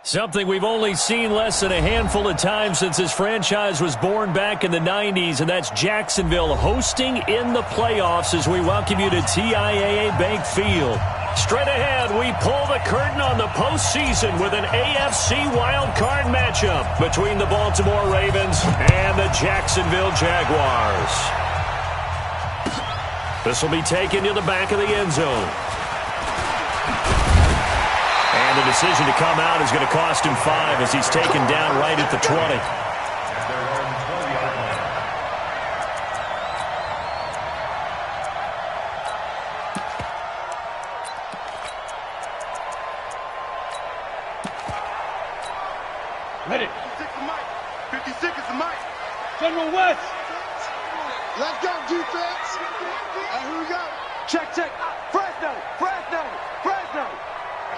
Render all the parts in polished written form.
Something we've only seen less than a handful of times since this franchise was born back in the 90s, and that's Jacksonville hosting in the playoffs as we welcome you to TIAA Bank Field. Straight ahead, we pull the curtain on the postseason with an AFC wildcard matchup between the Baltimore Ravens and the Jacksonville Jaguars. This will be taken to the back of the end zone. And the decision to come out is going to cost him 5 as he's taken down right at the 20. Ready. 56 is the mic. General West. Let's go, defense. And here we go. Check. Fresno.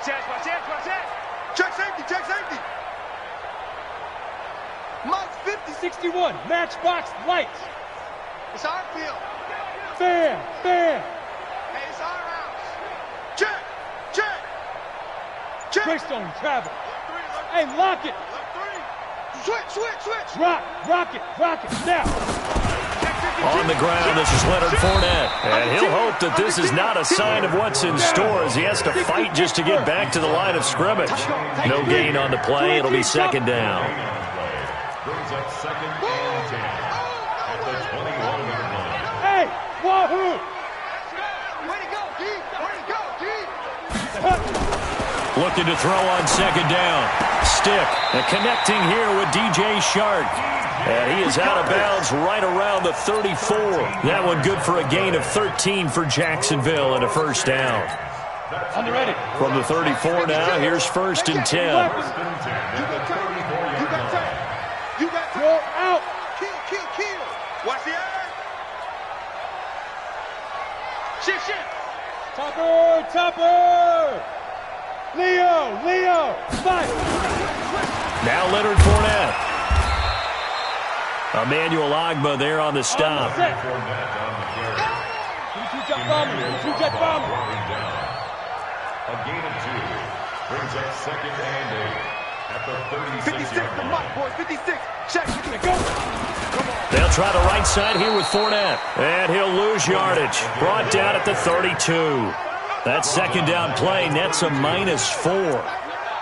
Watch out. Check safety. Mike's 50-61. Matchbox lights. It's our field. Fair. Hey, it's our house. Check. Greystone travel. Hey, lock it. Switch. Rock it. Now. On the ground, this is Leonard Fournette. And he'll hope that this is not a sign of what's in store as he has to fight just to get back to the line of scrimmage. No gain on the play. It'll be second down. Hey, wahoo! Way to go, D! Looking to throw on second down. Stick. And connecting here with DJ Shark. And he is out of bounds right around the 34. That one good for a gain of 13 for Jacksonville and a first down. On the ready. From the 34 now, here's first and 10. You got time. Throw out. Kill. Watch the eye. Shit. Topper. Leo. Fight. Now Leonard Fournette. Emmanuel Ogbah there on the stop. Two-jet bomber. A gain of 2 brings up second and 8 at the 56, the mic, boys. 56. Check. Go. Come on. They'll try the right side here with Fournette. And he'll lose yardage. Brought down at the 32. That second down play nets a -4.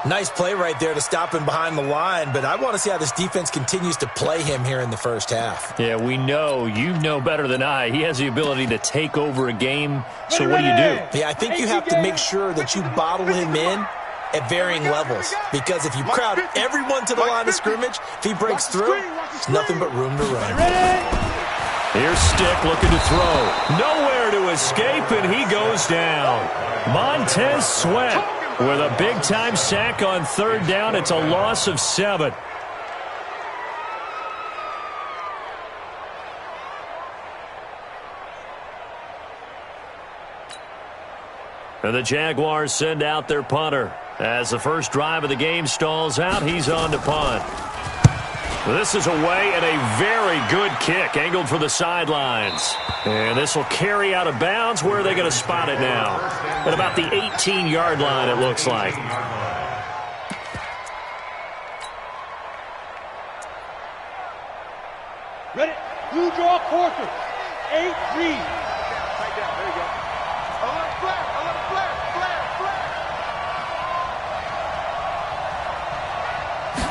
Nice play right there to stop him behind the line, but I want to see how this defense continues to play him here in the first half. Yeah, we know. You know better than I. He has the ability to take over a game, so what do you do? Yeah, I think you have to make sure that you bottle him in at varying levels, because if you crowd everyone to the line of scrimmage, if he breaks through, there's nothing but room to run. Here's Stick looking to throw. Nowhere to escape, and he goes down. Montez Sweat with a big-time sack on third down. It's a loss of 7. And the Jaguars send out their punter. As the first drive of the game stalls out, he's on to punt. This is away and a very good kick, angled for the sidelines. And this will carry out of bounds. Where are they going to spot it now? At about the 18-yard line, it looks like. Ready? Blue draw quarter. 8-3. Tight down. There you go. I love flare.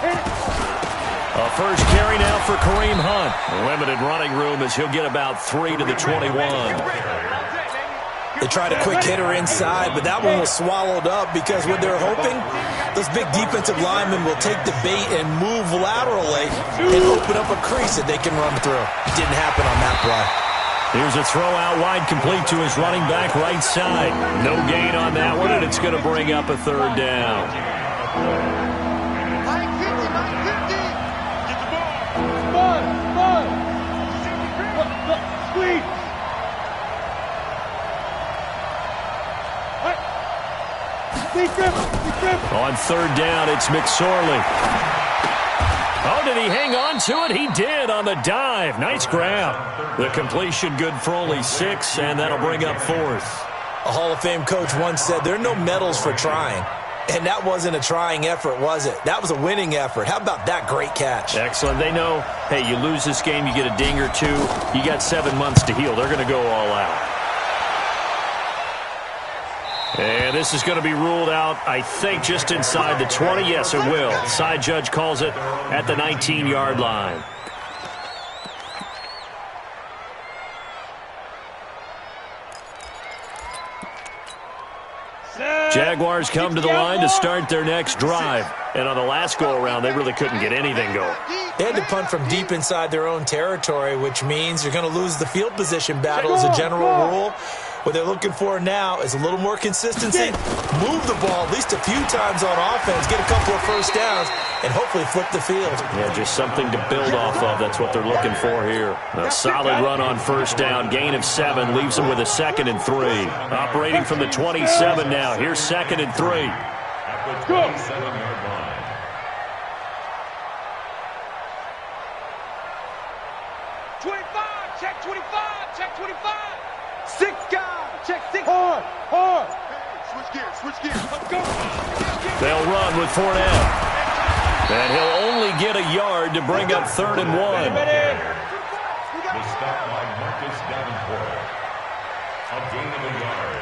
Hit it. A first carry now for Kareem Hunt. Limited running room as he'll get about 3 to the 21. They tried a quick hitter inside, but that one was swallowed up because what they're hoping, those big defensive linemen will take the bait and move laterally and open up a crease that they can run through. It didn't happen on that play. Here's a throw out wide complete to his running back right side. No gain on that one, and it's going to bring up a third down. On third down, it's McSorley. Oh, did he hang on to it? He did on the dive. Nice grab. The completion good for only 6, and that'll bring up fourth. A Hall of Fame coach once said there are no medals for trying. And that wasn't a trying effort, was it? That was a winning effort. How about that great catch? Excellent. They know, hey, you lose this game, you get a ding or two. You got 7 months to heal. They're going to go all out. And this is going to be ruled out, I think, just inside the 20. Yes, it will. Side judge calls it at the 19-yard line. Jaguars come to the line to start their next drive. And on the last go-around, they really couldn't get anything going. They had to punt from deep inside their own territory, which means you're going to lose the field position battle as a general rule. What they're looking for now is a little more consistency, move the ball at least a few times on offense, get a couple of first downs, and hopefully flip the field. Yeah, just something to build off of. That's what they're looking for here. A solid run on first down, gain of 7, leaves them with a 2nd and 3. Operating from the 27 now. Here's 2nd and 3. At the 27-yard line. Check 25, check 25. 6 guys, check 6. Hard. Hey, switch gears. Let's go. They'll run with Fournette. And he'll only get a yard to bring up 3rd and 1. The stop by Marcus Davenport. A gain of a yard.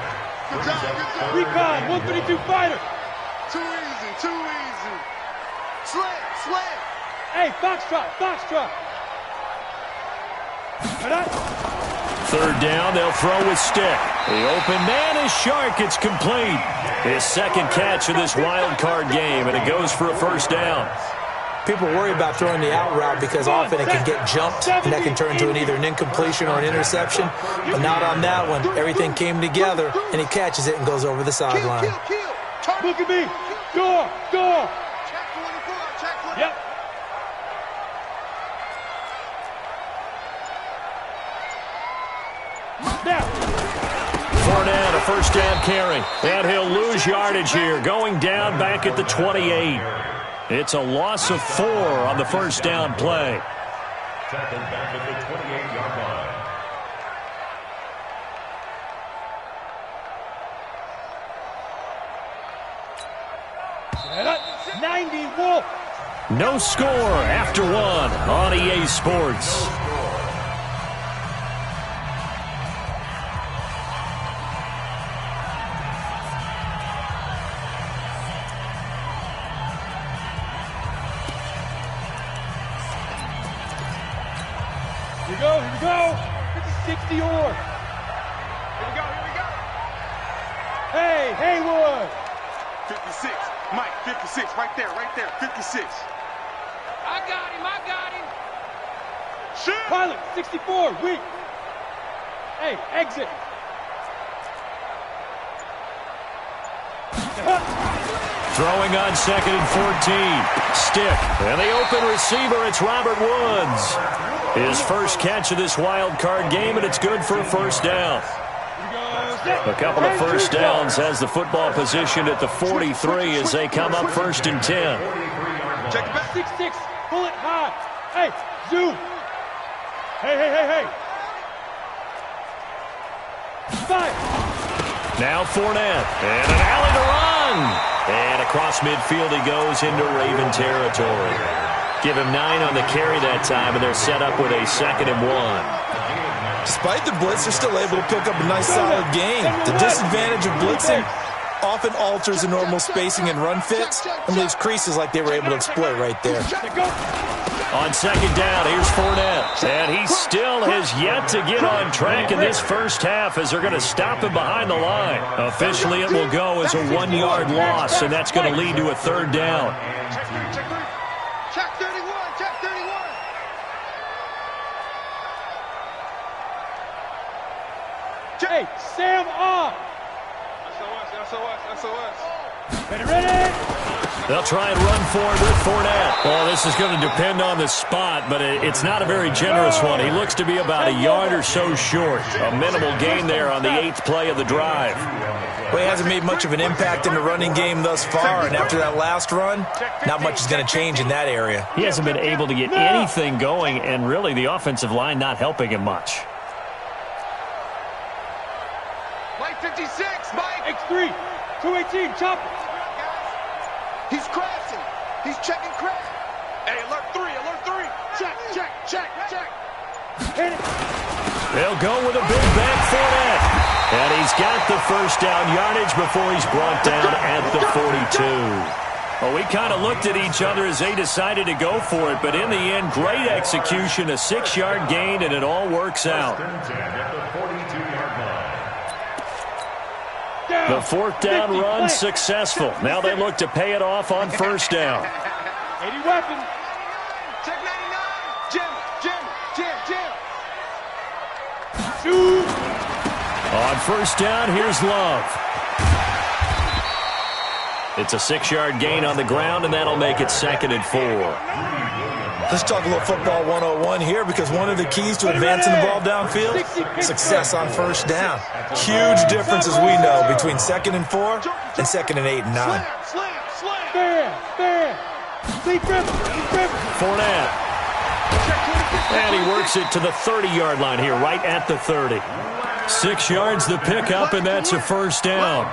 Good job. Recon, 132 fighter. Too easy. Slam. Hey, Foxtrot. 3rd down, they'll throw with Stick. The open man is Shark. It's complete. His 2nd catch of this wild card game, and it goes for a 1st down. People worry about throwing the out route because often it can get jumped, and that can turn into either an incompletion or an interception. But not on that one. Everything came together, and he catches it and goes over the sideline. Look at me. Door. Check 24. Yep. Now. Fournette, a 1st down carry. And he'll lose yardage here, going down back at the 28. It's a loss of 4 on the 1st down play. Tackled back at the 28-yard line. 90 Wolf. No score after 1 on EA Sports. Here we go. 50-60 or. Here we go. Hey, Haywood. 56. Mike, 56. Right there. 56. I got him. Shoot. Pilot, 64. Weak. Hey, exit. Throwing on 2nd and 14. Stick. And the open receiver, it's Robert Woods. His 1st catch of this wild card game, and it's good for a 1st down. A couple of 1st downs has the football position at the 43 as they come up 1st and 10. Check it back. 6-6. Bullet high. Hey, zoom. Hey. 5. Now Fournette. And an alley to run. And across midfield he goes into Raven territory. Give him 9 on the carry that time, and they're set up with a 2nd and 1. Despite the blitz, they're still able to pick up a nice, solid gain. The disadvantage of blitzing often alters the normal spacing and run fits and leaves creases like they were able to exploit right there. On 2nd down, here's Fournette. And he still has yet to get on track in this 1st half as they're going to stop him behind the line. Officially, it will go as a 1-yard loss, and that's going to lead to a 3rd down. Check 31. Hey, Sam off. SOS. Ready. They'll try and run forward with Fournette. Well, this is going to depend on the spot, but it's not a very generous one. He looks to be about a yard or so short. A minimal gain there on the 8th play of the drive. Well, he hasn't made much of an impact in the running game thus far, and after that last run, not much is going to change in that area. He hasn't been able to get anything going, and really the offensive line not helping him much. Mike 56, Mike. X3, 218, chop. He's crashing. He's checking crash. Hey, alert 3, alert 3. Check, check, check, check. Hit it. They'll go with a big back Fournette. And he's got the first down yardage before he's brought down at the 42. Well, we kind of looked at each other as they decided to go for it, but in the end, great execution, a 6-yard gain, and it all works out. The fourth down run successful. Now they look to pay it off on first down. 80 weapons. Check 99. Jim, Jim, Jim, Jim. Shoot. On first down, here's Love. It's a 6-yard gain on the ground, and that'll make it 2nd and 4. Let's talk a little football 101 here, because one of the keys to advancing the ball downfield, success on first down. Huge differences we know between 2nd and 4 and 2nd and 8 and 9. Slam, slam. Fair. Deep dribble. Fournette. And he works it to the 30-yard line here, right at the 30. 6 yards the pickup, and that's a first down.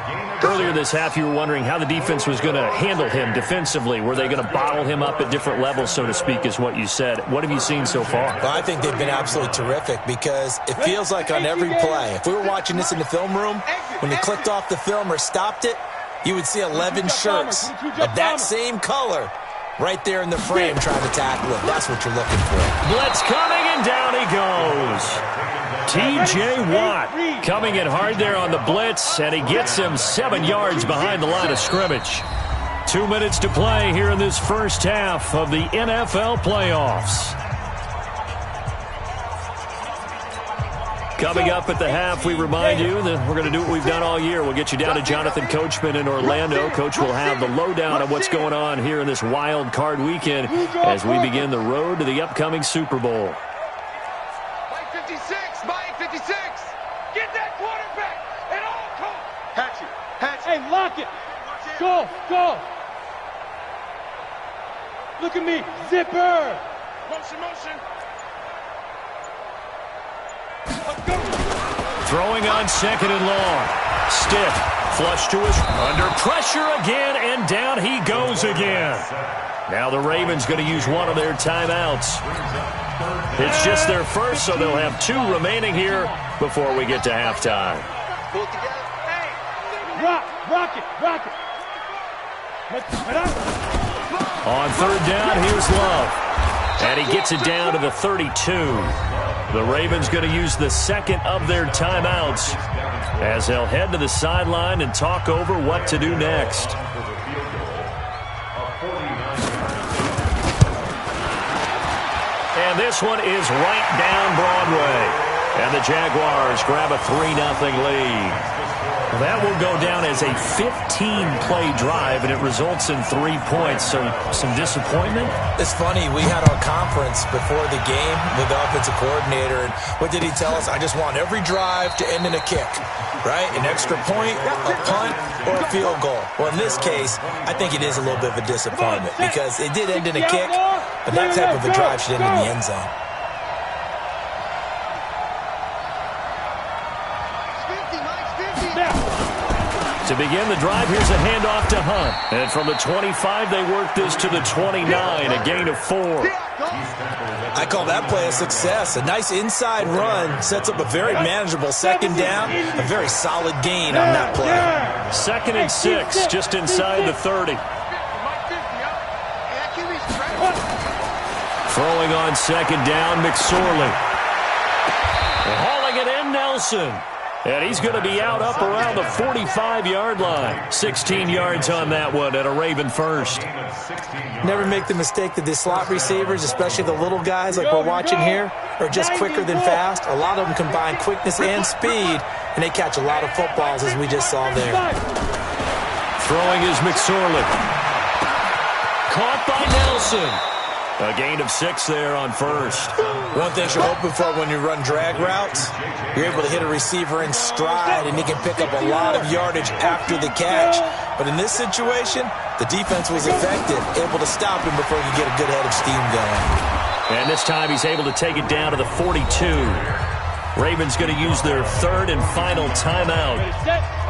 Earlier this half, you were wondering how the defense was going to handle him defensively. Were they going to bottle him up at different levels, so to speak, is what you said. What have you seen so far? Well, I think they've been absolutely terrific, because it feels like on every play, if we were watching this in the film room, when they clicked off the film or stopped it, you would see 11 shirts of that same color right there in the frame trying to tackle it. That's what you're looking for. Blitz coming, and down he goes. T.J. Watt coming in hard there on the blitz, and he gets him 7 yards behind the line of scrimmage. 2 minutes to play here in this first half of the NFL playoffs. Coming up at the half, we remind you that we're going to do what we've done all year. We'll get you down to Jonathan Coachman in Orlando. Coach will have the lowdown on what's going on here in this wild card weekend as we begin the road to the upcoming Super Bowl. Mike 56, Mike 56. Get that quarterback at all costs. Hatchet. Hey, lock it. Go. Look at me. Zipper. Motion. Throwing on 2nd and long. Stiff. Flush to his. Under pressure again, and down he goes again. Now the Ravens going to use one of their timeouts. It's just their first, so they'll have 2 remaining here before we get to halftime. Pull it together. Hey. Rock it. On third down, here's Love. And he gets it down to the 32. The Ravens going to use the second of their timeouts as they'll head to the sideline and talk over what to do next. And this one is right down Broadway. And the Jaguars grab a 3-0 lead. Well, that will go down as a 15-play drive, and it results in 3 points. So some disappointment? It's funny. We had our conference before the game with the offensive coordinator, and what did he tell us? I just want every drive to end in a kick, right? An extra point, a punt, or a field goal. Well, in this case, I think it is a little bit of a disappointment because it did end in a kick, but that type of a drive should end in the end zone. To begin the drive, here's a handoff to Hunt. And from the 25, they work this to the 29, a gain of 4. I call that play a success. A nice inside run sets up a very manageable second down, a very solid gain on that play. 2nd and 6, just inside the 30. Throwing on second down, McSorley. Hauling it in, Nelson. And he's going to be out up around the 45-yard line. 16 yards on that one and a Raven first. Never make the mistake that the slot receivers, especially the little guys like we're watching here, are just quicker than fast. A lot of them combine quickness and speed, and they catch a lot of footballs, as we just saw there. Throwing is McSorley. Caught by Nelson. A gain of 6 there on first. One thing you're hoping for when you run drag routes, you're able to hit a receiver in stride, and he can pick up a lot of yardage after the catch. But in this situation, the defense was effective, able to stop him before he could get a good head of steam going. And this time he's able to take it down to the 42. Ravens going to use their 3rd and final timeout.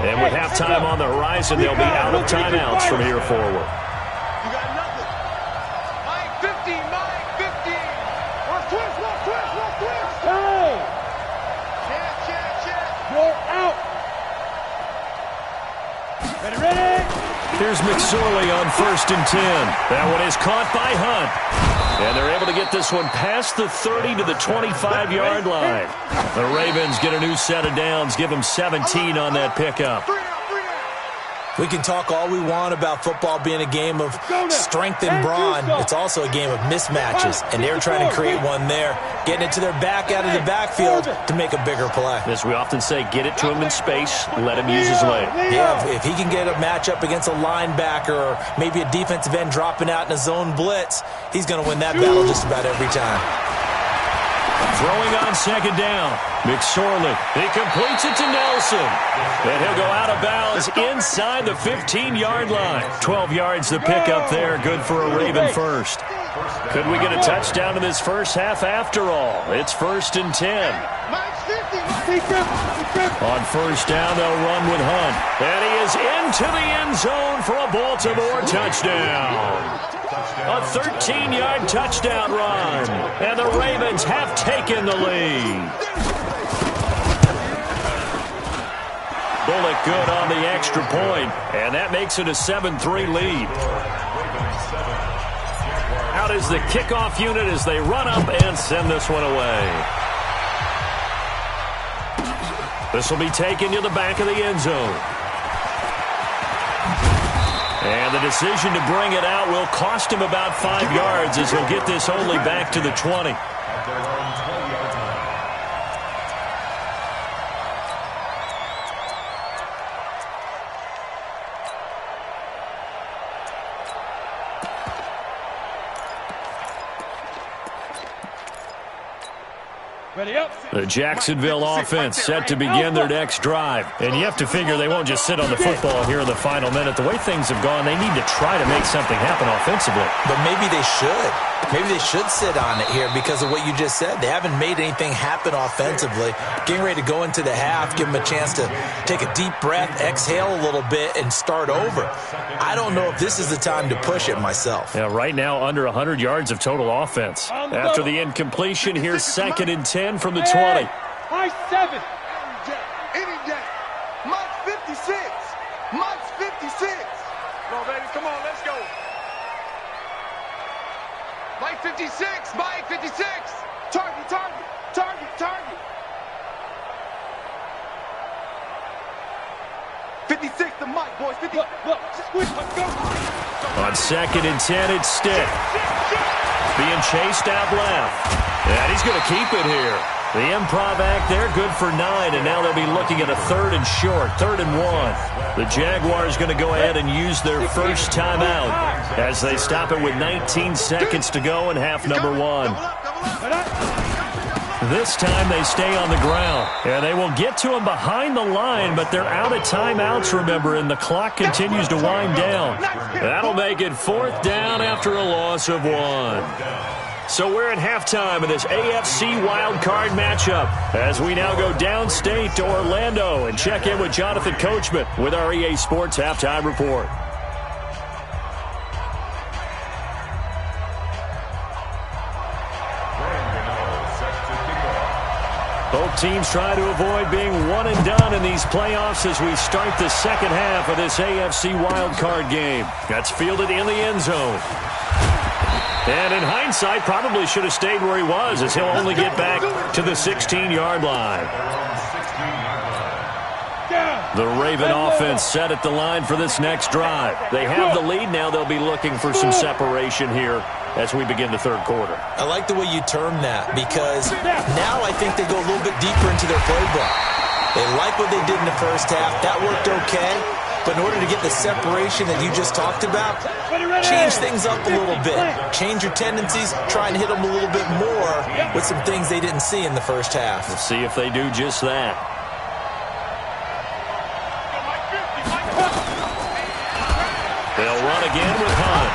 And with halftime on the horizon, they'll be out of timeouts from here forward. Ready? Here's McSorley on 1st and 10. That one is caught by Hunt. And they're able to get this one past the 30 to the 25-yard line. The Ravens get a new set of downs, give them 17 on that pickup. We can talk all we want about football being a game of strength and brawn. It's also a game of mismatches, and they're trying to create one there, getting it to their back out of the backfield to make a bigger play. As we often say, get it to him in space, let him use his leg. Yeah, if he can get a matchup against a linebacker or maybe a defensive end dropping out in a zone blitz, he's going to win that battle just about every time. Throwing on 2nd down. McSorley. He completes it to Nelson. And he'll go out of bounds inside the 15-yard line. 12 yards to pick up there. Good for a Raven first. Could we get a touchdown in this first half after all? It's 1st and 10. On 1st down, they'll run with Hunt. And he is into the end zone for a Baltimore touchdown. A 13-yard touchdown run. And the Ravens have taken the lead. Bullock good on the extra point, and that makes it a 7-3 lead. Out is the kickoff unit as they run up and send this one away. This will be taken to the back of the end zone. And the decision to bring it out will cost him about 5 yards as he'll get this only back to the 20. The Jacksonville offense set to begin their next drive. And you have to figure they won't just sit on the football here in the final minute. The way things have gone, they need to try to make something happen offensively. But maybe they should. Maybe they should sit on it here because of what you just said. They haven't made anything happen offensively. Getting ready to go into the half, give them a chance to take a deep breath, exhale a little bit, and start over. I don't know if this is the time to push it myself. Yeah, right now under 100 yards of total offense. After the incompletion, here's 2nd and 10 from the 20. High 7. Any day. Mike's 56. Mike's 56. Come on, baby. Come on, let's go. Mike 56. Mike 56. Target, target, target, target. 56 to Mike, boys. 50. Look, squeeze, let's go. On 2nd and 10, it's Stick. Being chased out left. And he's going to keep it here. The improv act there, good for 9, and now they'll be looking at a 3rd and short, 3rd and 1. The Jaguars going to go ahead and use their first timeout as they stop it with 19 seconds to go in half number 1. This time they stay on the ground, and they will get to him behind the line, but they're out of timeouts, remember, and the clock continues to wind down. That'll make it 4th down after a loss of 1. So we're at halftime of this AFC wildcard matchup as we now go downstate to Orlando and check in with Jonathan Coachman with our EA Sports Halftime Report. Both teams try to avoid being one and done in these playoffs as we start the second half of this AFC wildcard game. That's fielded in the end zone. And in hindsight, probably should have stayed where he was as he'll only get back to the 16-yard line. The Raven offense set at the line for this next drive. They have the lead now. They'll be looking for some separation here as we begin the third quarter. I like the way you term that because now I think they go a little bit deeper into their playbook. They like what they did in the first half. That worked okay. But in order to get the separation that you just talked about, change things up a little bit. Change your tendencies, try and hit them a little bit more with some things they didn't see in the first half. We'll see if they do just that. They'll run again with Hunt.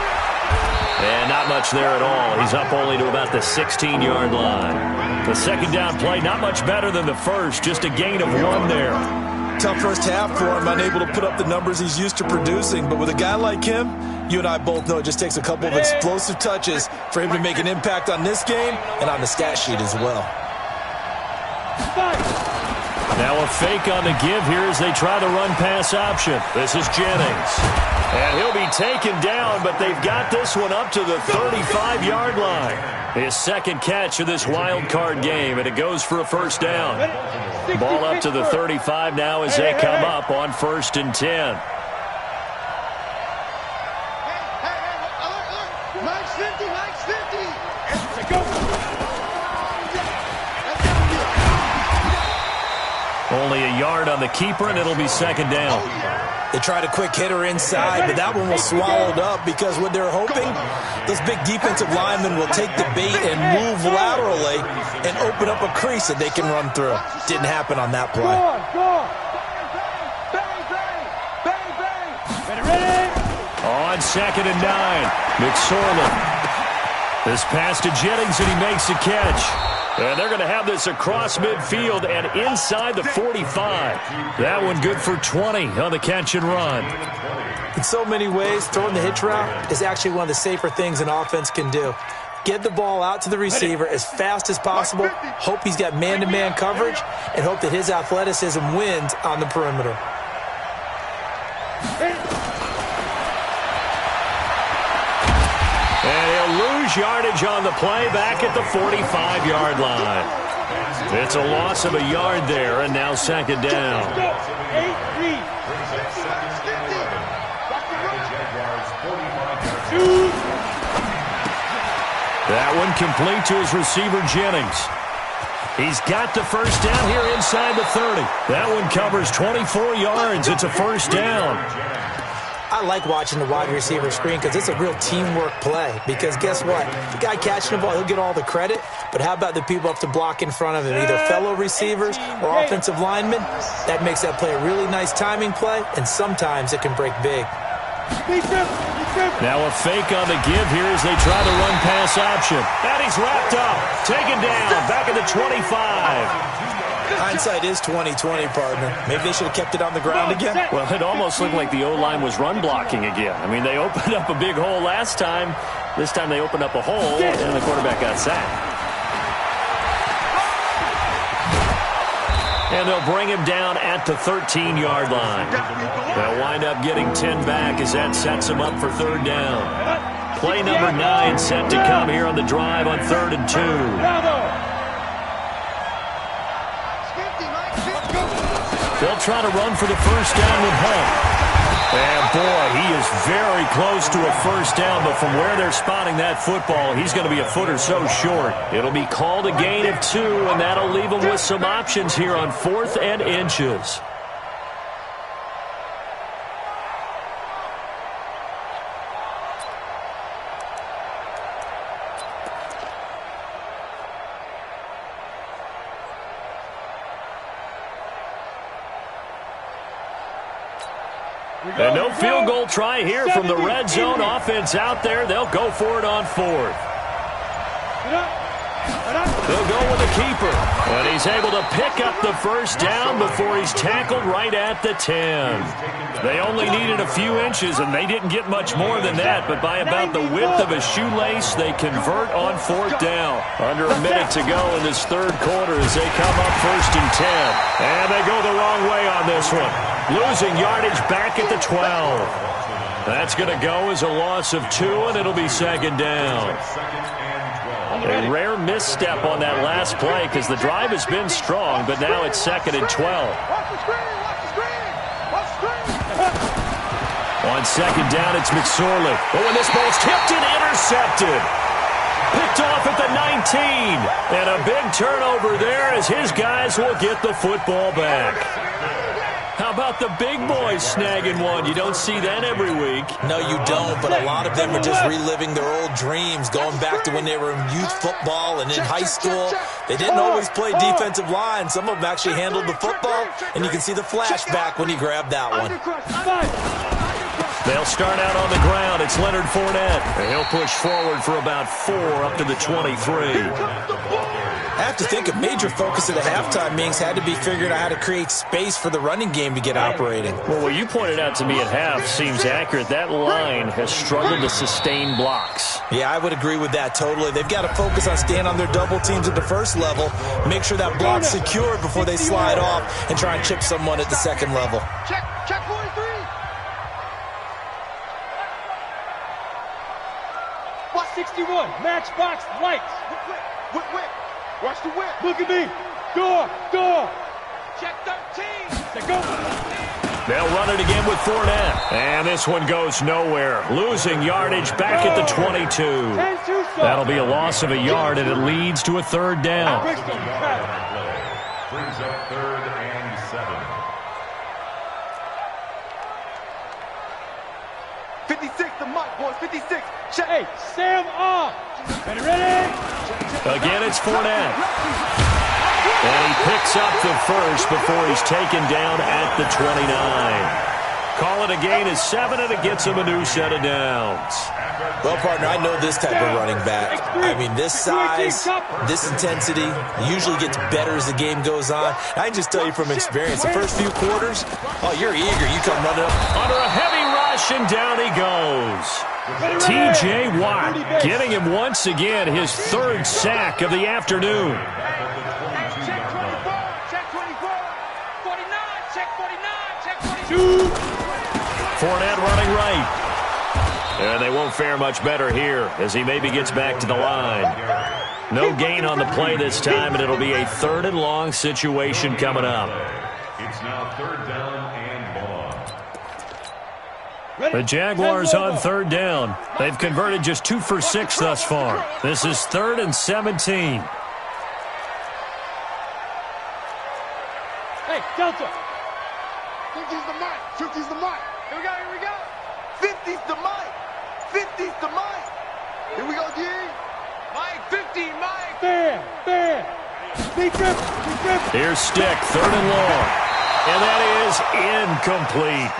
And not much there at all. He's up only to about the 16-yard line. The second down play, not much better than the first, just a gain of 1 there. Tough first half for him, unable to put up the numbers he's used to producing. But with a guy like him, you and I both know it just takes a couple of explosive touches for him to make an impact on this game and on the stat sheet as well. Now a fake on the give here as they try the run-pass option. This is Jennings. And he'll be taken down, but they've got this one up to the 35-yard line. His second catch of this wild card game, and it goes for a first down. Ball up to the 35 now as they come up on 1st and 10. Mike's 50, Mike's 50. Only a yard on the keeper, and it'll be second down. They tried a quick hitter inside, but that one was swallowed up because what they're hoping, those big defensive linemen will take the bait and move laterally and open up a crease that they can run through. Didn't happen on that play. On 2nd and 9, McSorley. This pass to Jennings, and he makes the catch. And they're going to have this across midfield and inside the 45. That one good for 20 on the catch and run. In so many ways, throwing the hitch route is actually one of the safer things an offense can do. Get the ball out to the receiver as fast as possible, hope he's got man-to-man coverage, and hope that his athleticism wins on the perimeter. And he'll lose yardage on the play back at the 45-yard line. It's a loss of a yard there, and now second down. That one complete to his receiver, Jennings. He's got the first down here inside the 30. That one covers 24 yards. It's a first down. I like watching the wide receiver screen because it's a real teamwork play. Because guess what? The guy catching the ball, he'll get all the credit. But how about the people up to block in front of him, either fellow receivers or offensive linemen? That makes that play a really nice timing play, and sometimes it can break big. Now a fake on the give here as they try the run-pass option. And he's wrapped up, taken down, back at the 25. Hindsight is 20/20, partner. Maybe they should have kept it on the ground again. Well, it almost looked like the O-line was run blocking again. I mean, they opened up a big hole last time. This time they opened up a hole, and the quarterback got sacked. And they'll bring him down at the 13-yard line. They'll wind up getting 10 back as that sets him up for third down. Play number 9 set to come here on the drive on 3rd and 2. They'll try to run for the first down with Hunt. And, boy, he is very close to a first down, but from where they're spotting that football, he's going to be a foot or so short. It'll be called a gain of 2, and that'll leave them with some options here on 4th and inches. And no field goal try here from the red zone offense out there. They'll go for it on 4th. They'll go with the keeper. And he's able to pick up the first down before he's tackled right at the 10. They only needed a few inches, and they didn't get much more than that. But by about the width of a shoelace, they convert on 4th down. Under a minute to go in this third quarter as they come up 1st and 10. And they go the wrong way on this one. Losing yardage back at the 12. That's going to go as a loss of 2, and it'll be second down. A rare misstep on that last play because the drive has been strong, but now it's 2nd and 12. On second down, it's McSorley. But when this ball's tipped and intercepted. Picked off at the 19. And a big turnover there as his guys will get the football back. How about the big boys snagging one? You don't see that every week. No, you don't, but a lot of them are just reliving their old dreams, going back to when they were in youth football and in high school. They didn't always play defensive line. Some of them actually handled the football, and you can see the flashback when he grabbed that one. They'll start out on the ground. It's Leonard Fournette. And he'll push forward for about 4 up to the 23. I have to think a major focus at the halftime meetings had to be figuring out how to create space for the running game to get operating. Well, what you pointed out to me at half seems accurate. That line has struggled to sustain blocks. Yeah, I would agree with that totally. They've got to focus on staying on their double teams at the first level, make sure that block's secured before they slide off and try and chip someone at the second level. Check 43. Watch 61. Matchbox lights. Whip. Watch the whip. Look at me. Door. Check 13. Let's go. They'll run it again with Fournette. And this one goes nowhere. Losing yardage back at the 22. That'll be a loss of a yard, and it leads to a third down. Brings up 3rd and 7. 56 to Mike, boys. 56. Check. Hey, Sam off. Ready? Again, it's Fournette. And he picks up the first before he's taken down at the 29. Call it a gain of 7, and it gets him a new set of downs. Well, partner, I know this type of running back. I mean, this size, this intensity usually gets better as the game goes on. I can just tell you from experience, the first few quarters, oh, you're eager. You come running up. Under a heavy rush, and down he goes. T.J. Watt getting him once again his 3rd sack of the afternoon. Check 24. Check 24. 49. Check 49. Check 42. Fournette running right. And they won't fare much better here as he maybe gets back to the line. No gain on the play this time, and it'll be a 3rd and long situation coming up. It's now 3rd down and long. The Jaguars on 3rd down. They've converted just 2 for 6 thus far. This is 3rd and 17. Hey, Delta. 50's the mic. 50's the mic. Here we go. 50's the mic. 50's the mic. Here we go, D. Mike, 50, Mike. Fair. Deep grip. Here's Stick, 3rd and long. And that is incomplete.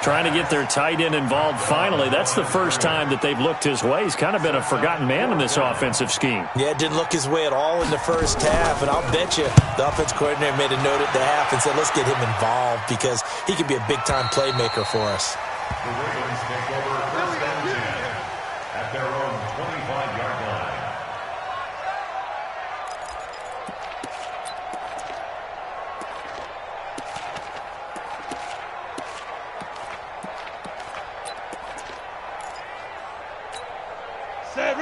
Trying to get their tight end involved finally. That's the first time that they've looked his way. He's kind of been a forgotten man in this offensive scheme. Yeah, it didn't look his way at all in the first half, and I'll bet you the offense coordinator made a note at the half and said, let's get him involved because he can be a big-time playmaker for us. The Ravens take over 1st and 10 at their own 25-yard line.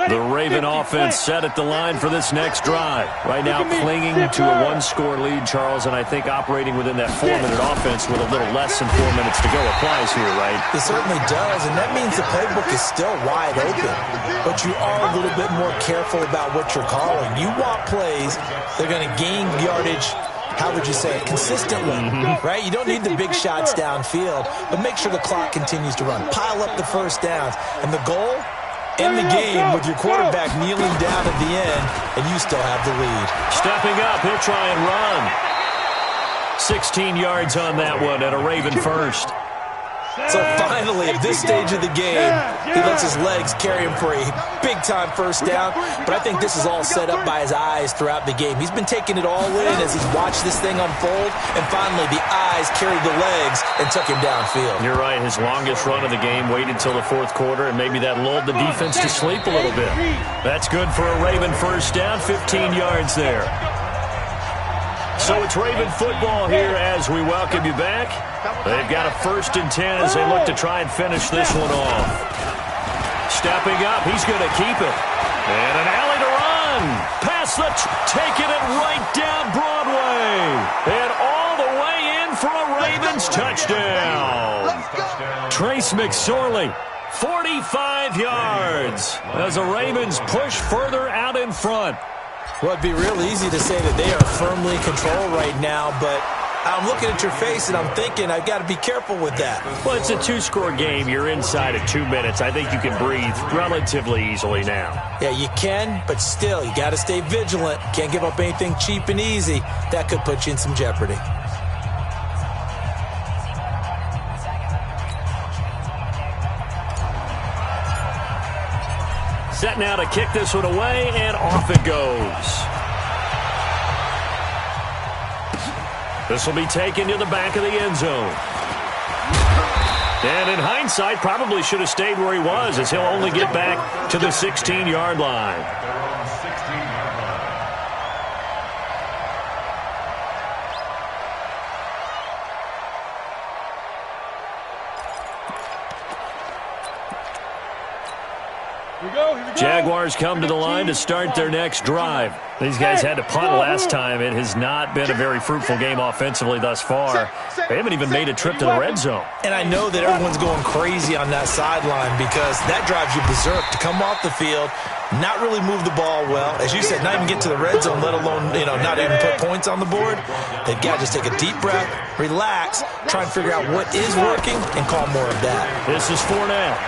The Raven offense set at the line for this next drive. Right now clinging to a 1-score lead, Charles, and I think operating within that 4-minute offense with a little less than 4 minutes to go applies here, right? It certainly does, and that means the playbook is still wide open. But you are a little bit more careful about what you're calling. You want plays that are going to gain yardage, how would you say it, consistently, right? You don't need the big shots downfield, but make sure the clock continues to run. Pile up the first downs, and the goal? End the game with your quarterback kneeling down at the end, and you still have the lead. Stepping up, he'll try and run. 16 yards on that one, and a Raven first. So finally, at this stage of the game, he lets his legs carry him for a big-time first down. But I think this is all set up by his eyes throughout the game. He's been taking it all in as he's watched this thing unfold. And finally, the eyes carried the legs and took him downfield. You're right. His longest run of the game waited till the 4th quarter, and maybe that lulled the defense to sleep a little bit. That's good for a Raven first down, 15 yards there. So it's Raven football here as we welcome you back. They've got a 1st and 10 as they look to try and finish this one off. Stepping up, he's going to keep it. And an alley to run. Pass taking it right down Broadway. And all the way in for a Ravens touchdown. Trace McSorley, 45 yards as the Ravens push further out in front. Well, it'd be real easy to say that they are firmly in control right now, but I'm looking at your face and I'm thinking I've got to be careful with that. Well, it's a 2-score game. You're inside of 2 minutes. I think you can breathe relatively easily now. Yeah, you can, but still, you got to stay vigilant. Can't give up anything cheap and easy. That could put you in some jeopardy. Set now to kick this one away, and off it goes. This will be taken to the back of the end zone. And in hindsight, probably should have stayed where he was, as he'll only get back to the 16-yard line. Jaguars come to the line to start their next drive. These guys had to punt last time. It has not been a very fruitful game offensively thus far. They haven't even made a trip to the red zone. And I know that everyone's going crazy on that sideline because that drives you berserk to come off the field, not really move the ball well. As you said, not even get to the red zone, let alone, not even put points on the board. They've got to just take a deep breath, relax, try and figure out what is working, and call more of that. This is Fournette.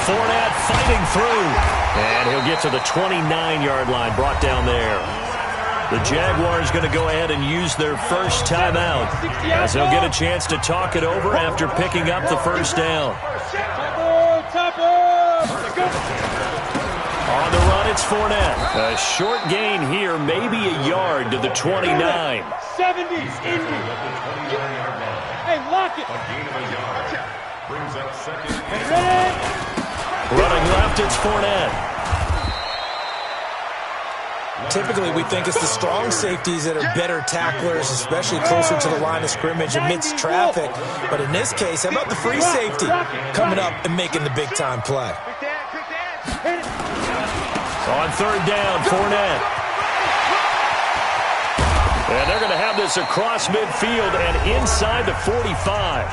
Fournette fighting through. And he'll get to the 29-yard line, brought down there. The Jaguars going to go ahead and use their first timeout, as they'll get a chance to talk it over after picking up the first down. On the run, it's Fournette. A short gain here, maybe a yard to the 29. 70, Indy. Hey, lock it. Brings up second. Running left, it's Fournette. Typically, we think it's the strong safeties that are better tacklers, especially closer to the line of scrimmage amidst traffic. But in this case, how about the free safety coming up and making the big-time play? On third down, Fournette. And they're going to have this across midfield and inside the 45.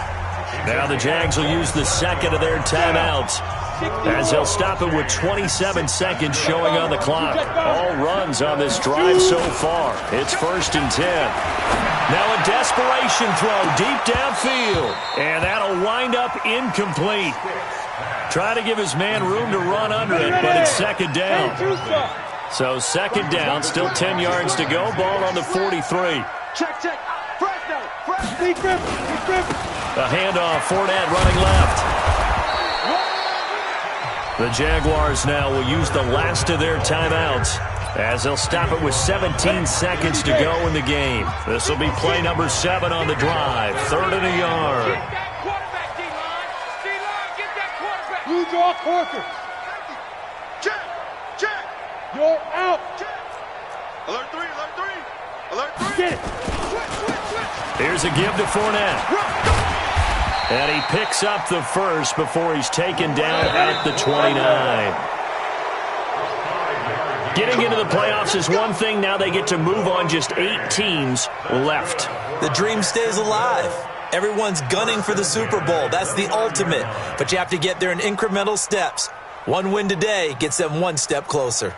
Now the Jags will use the second of their timeouts, as they'll stop it with 27 seconds showing on the clock. All runs on this drive so far. It's 1st and 10. Now a desperation throw deep downfield, and that'll wind up incomplete. Try to give his man room to run under it, but it's second down. So second down, still 10 yards to go. Ball on the 43. Check. Deep grip. A handoff, Fournette running left. The Jaguars now will use the last of their timeouts, as they'll stop it with 17 seconds to go in the game. This will be play number 7 on the drive. 3rd and a yard. You draw Corker. Check. You're out. Alert 3. Get it. Switch. Here's a give to Fournette. And he picks up the first before he's taken down at the 29. Getting into the playoffs is one thing. Now they get to move on. Just 8 teams left. The dream stays alive. Everyone's gunning for the Super Bowl. That's the ultimate. But you have to get there in incremental steps. One win today gets them one step closer.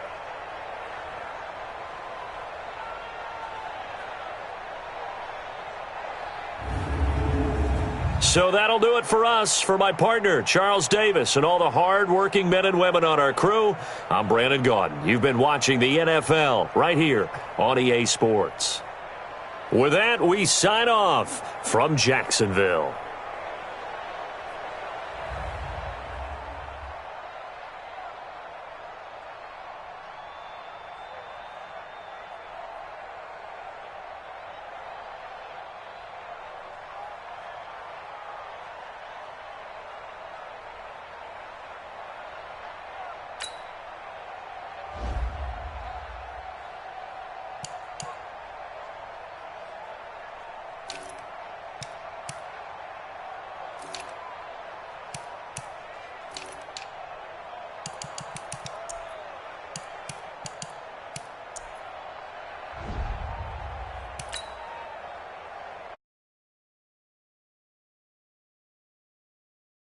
So that'll do it for us. For my partner, Charles Davis, and all the hard-working men and women on our crew, I'm Brandon Gaudin. You've been watching the NFL right here on EA Sports. With that, we sign off from Jacksonville.